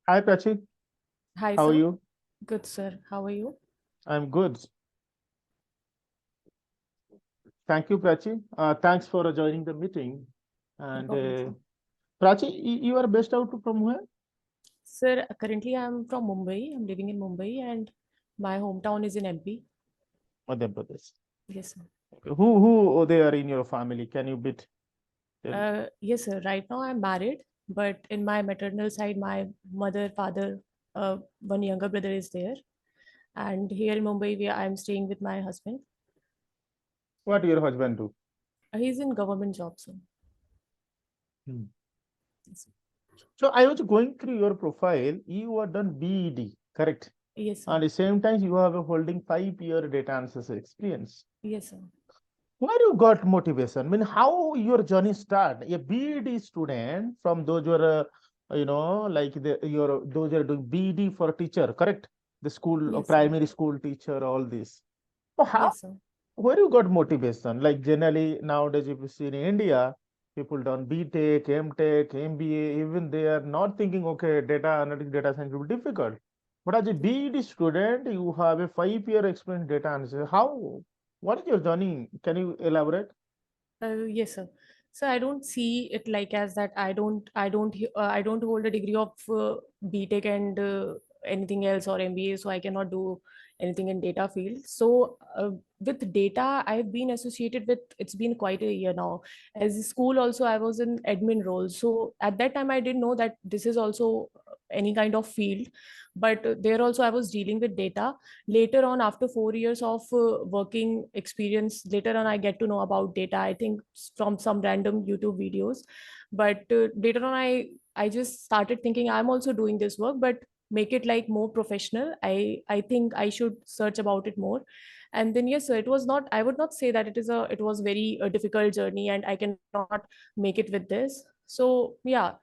Hi, Prachi. Hi, How are sir. you? Good, sir. How are you? I'm good. Thank you, Prachi. Thanks for joining the meeting. No And problem, sir. Prachi, you are based out from where? Sir, currently I'm from Mumbai. I'm living in Mumbai and my hometown is in MP. Madhya Pradesh. Yes, sir. Okay. Who they are in your family? Can you bit tell? Yes, sir. Right now I'm married, but in my maternal side, my mother, father, one younger brother is there. And here in Mumbai, I'm staying with my husband. What your husband do? He's in government job, sir. Hmm. Yes, sir. So I was going through your profile. You are done BED, correct? Yes, sir. And at the same time, you have a holding 5 year data analysis experience. Yes, sir. Where you got motivation? I mean, how your journey start? A BED student from those who are, like your those who are doing BED for teacher, correct? The school, Yes, sir. primary school teacher, all this. So how, Yes, sir. where you got motivation? Like generally nowadays, if you see in India, people done BTech, MTech, MBA, even they are not thinking, okay, data analytics, data science will be difficult. But as a Yes, sir. BED student, you have a 5 year experience in data analysis. How? What is your journey? Can you elaborate? Yes, sir. So I don't see it like as that I don't hold a degree of BTech and anything else or MBA, so I cannot do anything in data field. So with data, I've been associated with. It's been quite a year now. As a school, also I was in admin role. So at that time, I didn't know that this is also any kind of field, but there also I was dealing with data. Later on, after 4 years of working experience, later on I get to know about data, I think from some random YouTube videos. But later on, I just started thinking I'm also doing this work, but make it like more professional. I think I should search about it more. And then yes, so it was not, I would not say that it was very difficult journey and I cannot make it with this. So yeah,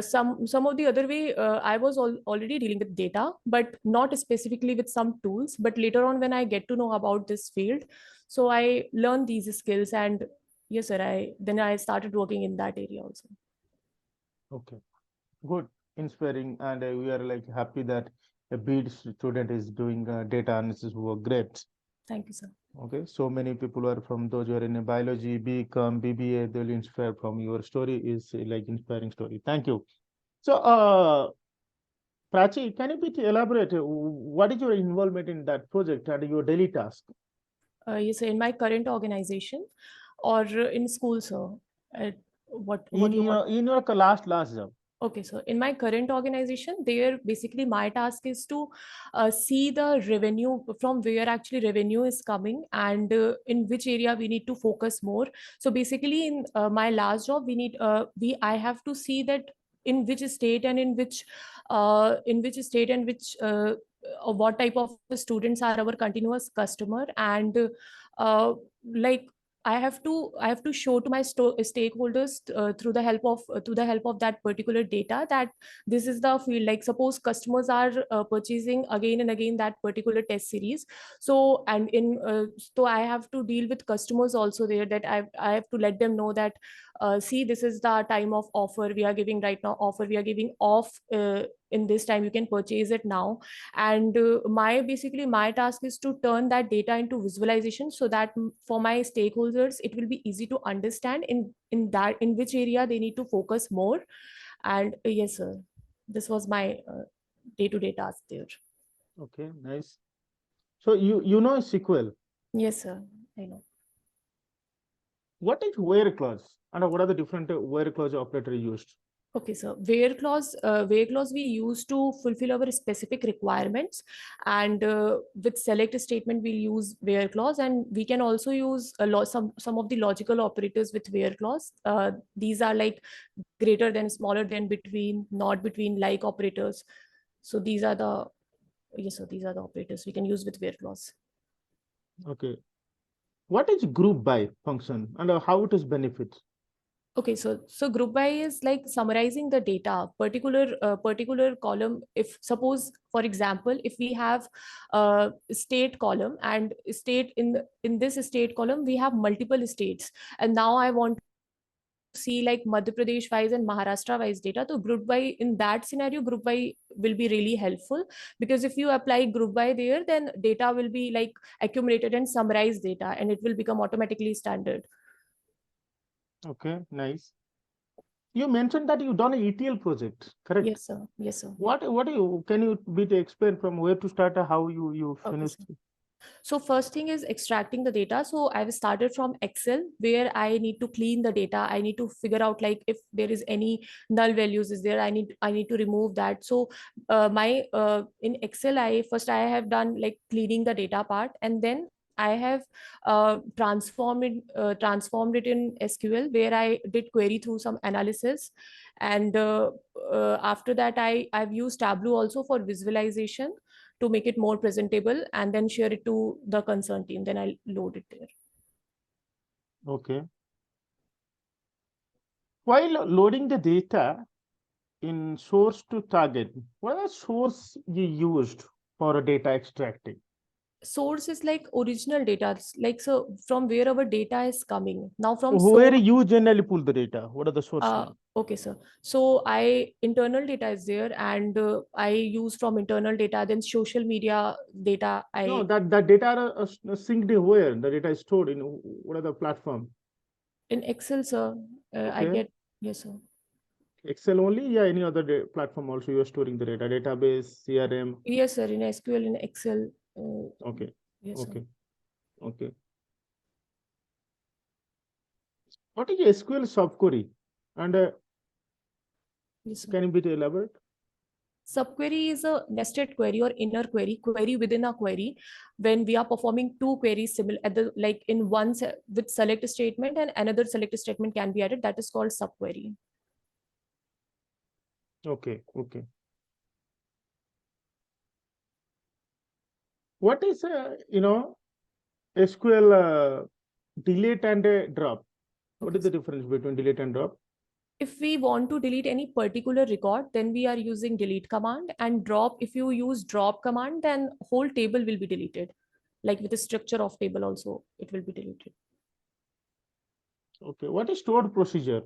some of the other way, I was already dealing with data, but not specifically with some tools. But later on, when I get to know about this field, so I learned these skills, and yes, sir, I started working in that area also. Okay, good, inspiring, and we are like happy that a BED student is doing data analysis work. Great. Thank you, sir. Okay, so many people are from those who are in a biology, BCom, BBA, they'll inspire from your story is like inspiring story. Thank you. So, Prachi, can you bit elaborate? What is your involvement in that project and your daily task? Yes, sir, in my current organization or in school, sir. Uh, what In you want? your last job. Okay, so in my current organization, there basically my task is to see the revenue, from where actually revenue is coming, and in which area we need to focus more. So basically, in my last job, we I have to see that in which state and in which state and which what type of students are our continuous customer, and uh, like I have to show to my stakeholders through the help of that particular data, that this is the field. Like suppose customers are purchasing again and again that particular test series. So and in so I have to deal with customers also there, that I have to let them know that see, this is the time of offer we are giving right now. Offer we are giving off in this time. You can purchase it now. And my basically my task is to turn that data into visualization, so that for my stakeholders it will be easy to understand in which area they need to focus more. And yes, sir, this was my day-to-day task there. Okay, nice. So you know SQL. Yes, sir, I know. What is where clause and what are the different where clause operator used? Okay, so where clause we use to fulfill our specific requirements, and with select statement we use where clause, and we can also use some of the logical operators with where clause. These are like greater than, smaller than, between, not between, like operators. So these are the, yes, so these are the operators we can use with where clause. Okay. What is group by function and how it is benefit? Okay, so group by is like summarizing the data, particular column. If suppose, for example, if we have a state column, and state in this state column we have multiple states, and now I want to see like Madhya Pradesh wise and Maharashtra wise data, so group by, in that scenario, group by will be really helpful, because if you apply group by there, then data will be like accumulated and summarized data, and it will become automatically standard. Okay, nice. You mentioned that you've done an ETL project, correct? Yes, sir. Yes, sir. What can you explain from where to start, how you Okay, finished? sir. So first thing is extracting the data. So I've started from Excel, where I need to clean the data. I need to figure out like if there is any null values is there. I need to remove that. So my in Excel, I have done like cleaning the data part, and then I have transformed it in SQL, where I did query through some analysis, and after that I've used Tableau also for visualization to make it more presentable, and then share it to the concerned team. Then I'll load it there. Okay. While loading the data in source to target, what are source you used for data extracting? Source is like original data. It's like, so from where our data is coming. Now from Where source, you generally pull the data? What are the source name? okay, sir. So I internal data is there, and I use from internal data, then social media data. No, I that data are synced where? The data is stored in what are the platform? in Excel, sir. I Okay. get, yes, sir. Excel only? Yeah, any other platform also you are storing the data, database, CRM. Yes, sir. In SQL, in Excel. Okay. Yes, sir. Okay. Okay. What is SQL subquery? And Yes, sir. can you be elaborate? Subquery is a nested query or inner query, query within a query, when we are performing two queries similar at the like in one with select statement, and another select statement can be added. That is called subquery. Okay. Okay. What is SQL delete and drop? What Okay. is the difference between delete and drop? If we want to delete any particular record, then we are using delete command, and drop, if you use drop command, then whole table will be deleted. Like with the structure of table also, it will be deleted. Okay. What is stored procedure?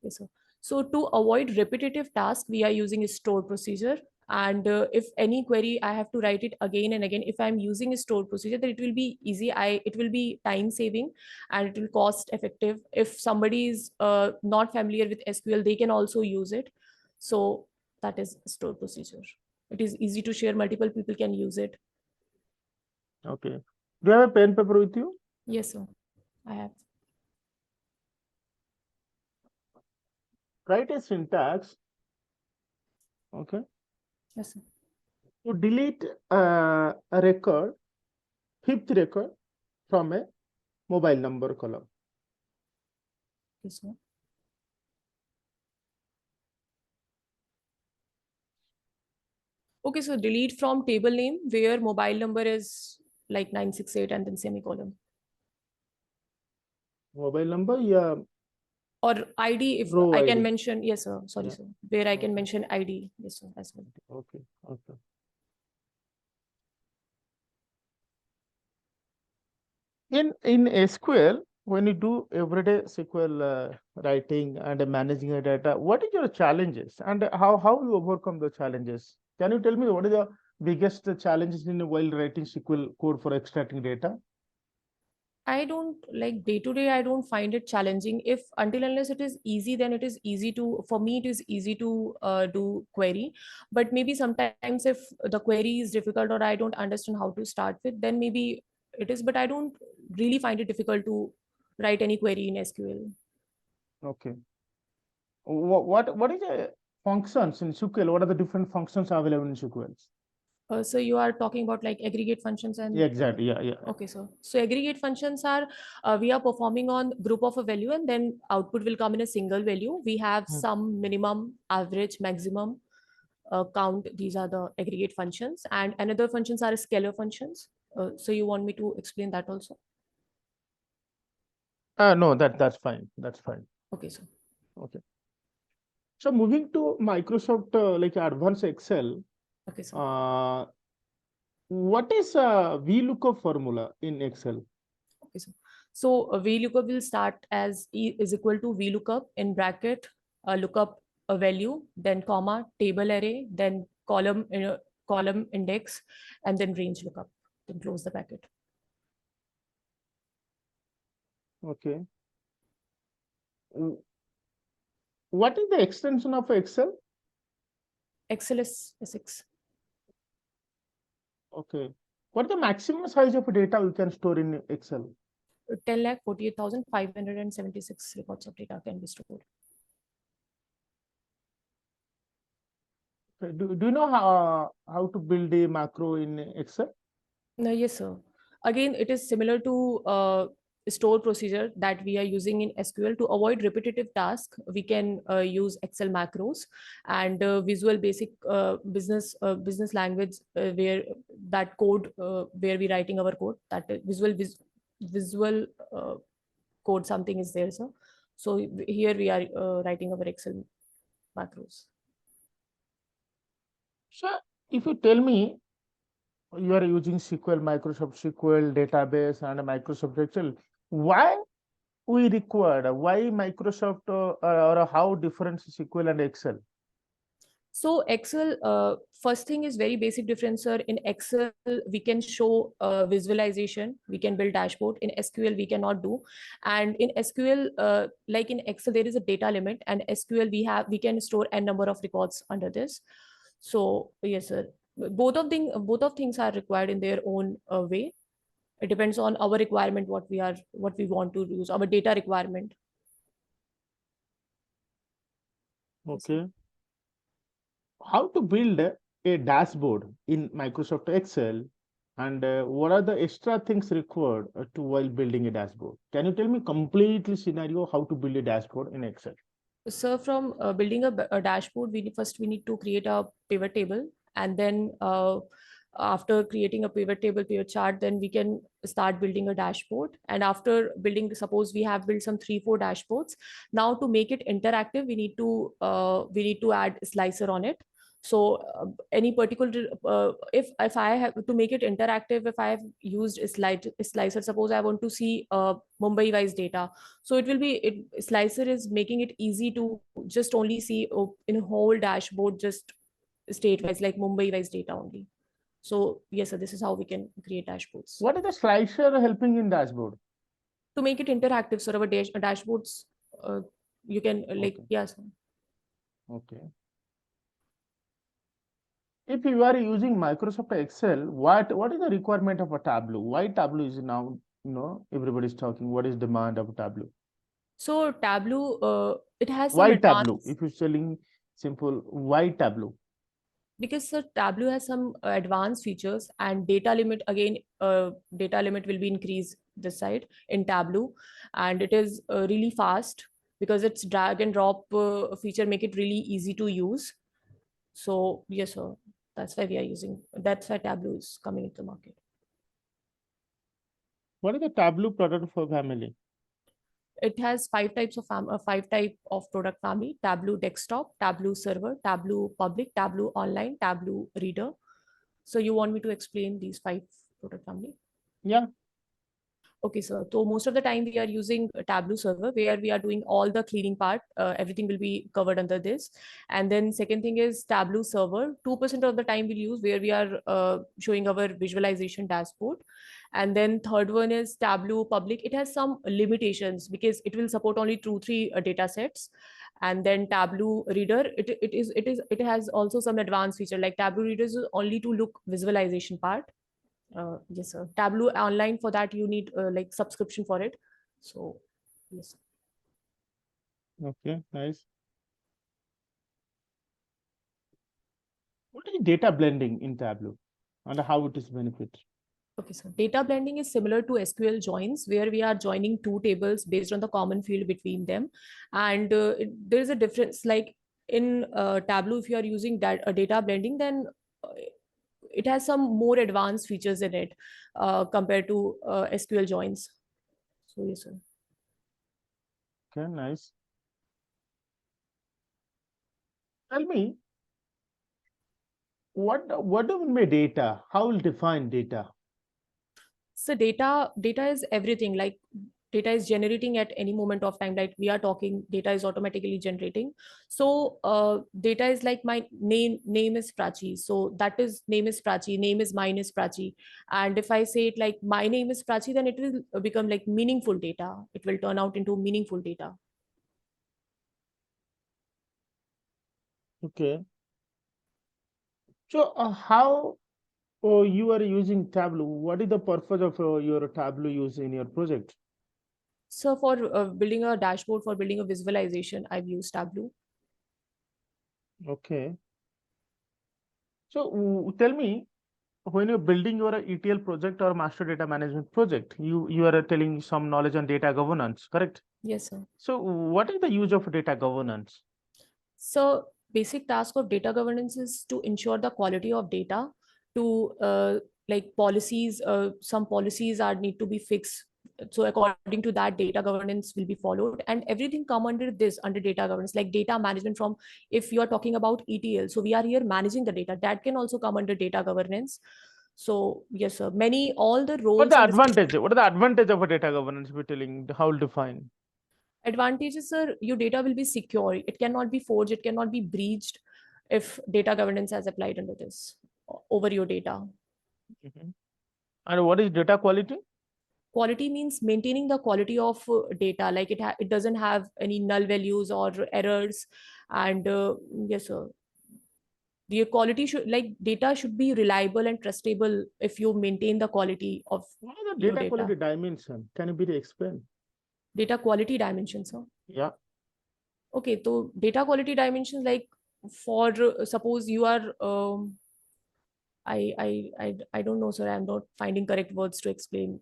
Yes, sir. So to avoid repetitive tasks, we are using a store procedure. And if any query, I have to write it again and again. If I'm using a store procedure, then it will be easy. It will be time saving, and it will cost effective. If somebody is not familiar with SQL, they can also use it. So that is store procedure. It is easy to share. Multiple people can use it. Okay. Do you have a pen paper with you? Yes, sir. I have. Write a syntax. Okay. Yes, sir. To delete a record, fifth record from a mobile number column. Yes, sir. Okay, so delete from table name where mobile number is like 968 and then semicolon. Mobile number, yeah, Or ID, if row I can ID. mention, yes, sir. Sorry, Yeah. sir. Where I can Okay. mention ID, yes, sir, as well. Okay. Okay. In SQL, when you do everyday SQL writing and managing your data, what is your challenges and how you overcome the challenges? Can you tell me what is the biggest challenges in while writing SQL code for extracting data? I don't like day to day, I don't find it challenging. If until unless it is easy, then it is easy to, for me, it is easy to do query. But maybe sometimes if the query is difficult or I don't understand how to start with, then maybe it is, but I don't really find it difficult to write any query in SQL. Okay. What is the functions in SQL? What are the different functions available in SQL? So you are talking about like aggregate functions Yeah, and exactly. Yeah, yeah. okay, so aggregate functions are we are performing on group of a value, and then output will come in a single value. We have Hmm. some minimum, average, maximum count. These are the aggregate functions, and another functions are scalar functions. So you want me to explain that also? No, that's fine. That's fine. Okay, so Okay. So moving to Microsoft like Advanced Excel, okay, so what is a VLOOKUP formula in Excel? okay, so So VLOOKUP will start as E is equal to VLOOKUP in bracket, lookup a value, then comma, table array, then column index, and then range lookup, then close the bracket. Okay. What is the extension of Excel? Excel is 6. Okay. What is the maximum size of data we can store in Excel? 10,48,576 records of data can be stored. Okay. Do you know how to build a macro in Excel? No, yes, sir. Again, it is similar to store procedure that we are using in SQL to avoid repetitive tasks. We can use Excel macros and visual basic business language where that code where we writing our code, that visual code something is there, sir. So here we are writing our Excel macros. So if you tell me you are using SQL, Microsoft SQL database and Microsoft Excel, why we require, why Microsoft or how different SQL and Excel? So Excel, first thing is very basic difference, sir. In Excel, we can show visualization, we can build dashboard. In SQL, we cannot do. And in SQL, like in Excel, there is a data limit, and SQL we can store n number of records under this. So yes, sir. Both of things are required in their own way. It depends on our requirement, what we want to use, our data requirement. Okay. How to build a dashboard in Microsoft Excel, and what are the extra things required to while building a dashboard? Can you tell me completely scenario how to build a dashboard in Excel? So from building a dashboard, we need to create a pivot table, and then after creating a pivot chart, then we can start building a dashboard. And after building, suppose we have built some 3-4 dashboards. Now to make it interactive, we need to add slicer on it. So any particular if I have to make it interactive, if I have used a slicer, suppose I want to see Mumbai wise data, so slicer is making it easy to just only see in a whole dashboard, just state wise, like Mumbai wise data only. So yes, sir, this is how we can create dashboards What is the slicer helping in dashboard? to make it interactive. So our dashboards, you can like, Okay. yes. Okay. If you are using Microsoft Excel, what is the requirement of a Tableau? Why Tableau is now, everybody's talking, what is demand of Tableau? So Tableau, it has some Why Tableau? advanced, If you're selling simple, why Tableau? because Tableau has some advanced features, and data limit, again, data limit will be increased this side in Tableau, and it is really fast because its drag and drop feature make it really easy to use. So yes, sir, that's why Tableau is coming into the market. What is the Tableau product for family? It has 5 type of product family: Tableau desktop, Tableau server, Tableau public, Tableau online, Tableau reader. So you want me to explain these 5 product family? Yeah. Okay, sir. So most of the time we are using a Tableau server where we are doing all the cleaning part. Everything will be covered under this. And then second thing is Tableau server. 2% of the time we'll use where we are showing our visualization dashboard. And then third one is Tableau public. It has some limitations because it will support only 2-3 data sets. And then Tableau reader, it has also some advanced feature, like Tableau readers is only to look visualization part. Yes, sir. Tableau online, for that you need like subscription for it. So yes, sir. Okay, nice. What is data blending in Tableau and how it is benefit? Okay, so data blending is similar to SQL joins, where we are joining 2 tables based on the common field between them. And there is a difference, like in Tableau, if you are using data blending, then it has some more advanced features in it compared to SQL joins. So yes, sir. Okay, nice. Tell me, what do we mean by data? How will define data? So data is everything. Like data is generating at any moment of time. Like we are talking, data is automatically generating. So data is like my name is Prachi. So that is name is Prachi, name is mine is Prachi. And if I say it like my name is Prachi, then it will become like meaningful data. It will turn out into meaningful data. Okay. So how you are using Tableau? What is the purpose of your Tableau use in your project? So for building a dashboard, for building a visualization, I've used Tableau. Okay. So tell me, when you're building your ETL project or master data management project, you are telling some knowledge on data governance, correct? Yes, sir. So what is the use of data governance? So basic task of data governance is to ensure the quality of data, to like policies, some policies are need to be fixed. So according to that, data governance will be followed, and everything come under this, under data governance, like data management. From, if you are talking about ETL, so we are here managing the data, that can also come under data governance. So yes, sir, many, all the What roles the and advantage? What are the advantage of a data governance? Be telling how will define. advantages are, your data will be secure, it cannot be forged, it cannot be breached if data governance has applied under this over your data. Mhm. And what is data quality? Quality means maintaining the quality of data, like it doesn't have any null values or errors. And yes sir, the quality should, like data should be reliable and trustable if you maintain the quality of What are the your data data. quality dimension? Can you be explain? Data quality dimensions, sir. Yeah. Okay, so data quality dimensions, like for suppose you are I don't know, sir. I'm not finding correct words to explain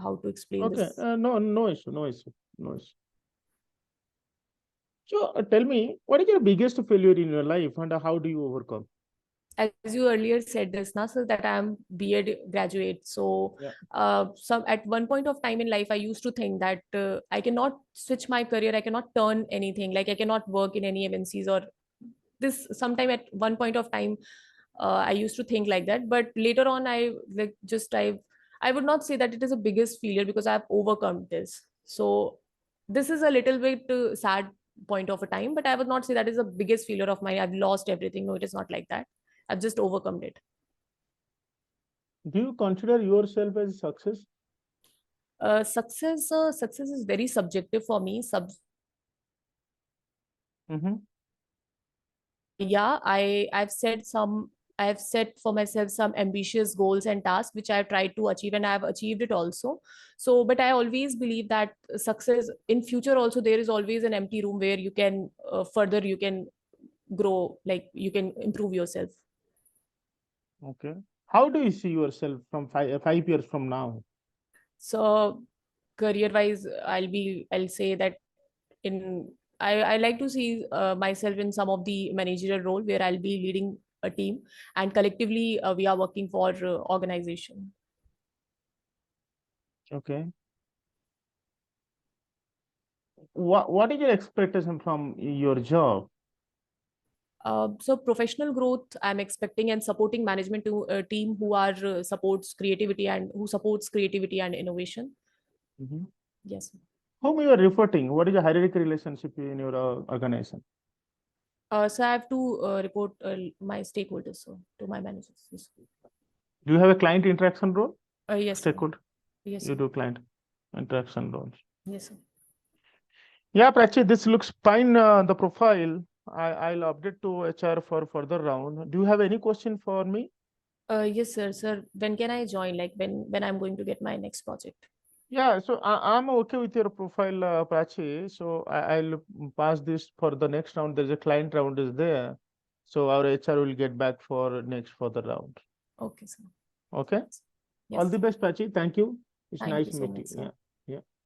how to explain Okay. this. No, no issue. No issue. No issue. So tell me, what is your biggest failure in your life and how do you overcome? As you earlier said this, na, sir, that I'm B.Ed graduate. So Yeah. some at one point of time in life, I used to think that I cannot switch my career. I cannot turn anything. Like I cannot work in any MNCs or this. Sometime at one point of time, I used to think like that. But later on, I would not say that it is a biggest failure because I've overcome this. So this is a little bit sad point of a time, but I would not say that is the biggest failure of mine. I've lost everything. No, it is not like that. I've just overcome it. Do you consider yourself as success? Success is very subjective for me. Mm-hmm. Yeah, I've set for myself some ambitious goals and tasks which I've tried to achieve, and I've achieved it also. So, but I always believe that success in future also, there is always an empty room where you can further, you can grow, like you can improve yourself. Okay. How do you see yourself from 5 years from now? So career wise, I'll say that in I like to see myself in some of the managerial role where I'll be leading a team, and collectively we are working for organization. Okay. What is your expectation from your job? So professional growth I'm expecting, and supporting management to a team who are supports creativity and innovation. Mhm. Yes. Whom you are reporting? What is the hierarchy relationship in your organization? So I have to report my stakeholders, so to my managers. Yes. Do you have a client interaction role? Yes, sir. Stakeholder? Yes, You sir. do client interaction roles. Yes, sir. Yeah, Prachi, this looks fine. The profile. I'll update to HR for further round. Do you have any question for me? Yes, sir. Sir, when can I join? Like when I'm going to get my next project? Yeah, so I'm okay with your profile, Prachi. So I'll pass this for the next round. There's a client round is there. So our HR will get back for next further round. Okay, sir. Okay. All Yes. the best, Prachi. Thank you. It's Thank you nice so much, meeting. sir. Yeah. Yeah.